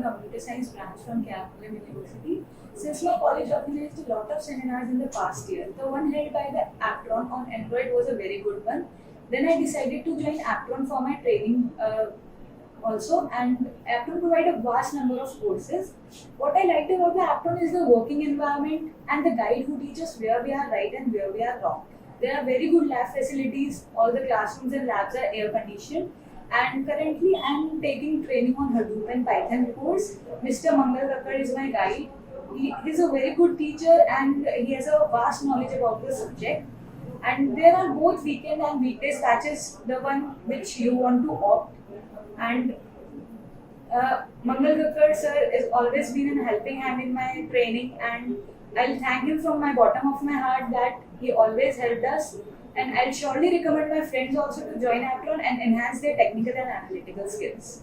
in computer science branch from Cap University. Since my college organized a lot of seminars in the past year, the one held by the APTRON on Android was a very good one. Then I decided to join APTRON for my training also, and APTRON provide a vast number of courses. What I liked about the APTRON is the working environment and the guide who teaches where we are right and where we are wrong. There are very good lab facilities, all the classrooms and labs are air conditioned. And currently I am taking training on Hadoop and Python course. Mr. Mangal Kakkar is my guide. He is a very good teacher and he has a vast knowledge about the subject. And there are both weekend and weekdays batches, the one which you want to opt. And Mangal Kakkar sir has always been a helping hand in my training, and I'll thank him from my bottom of my heart that he always helped us. And I'll surely recommend my friends also to join APTRON and enhance their technical and analytical skills.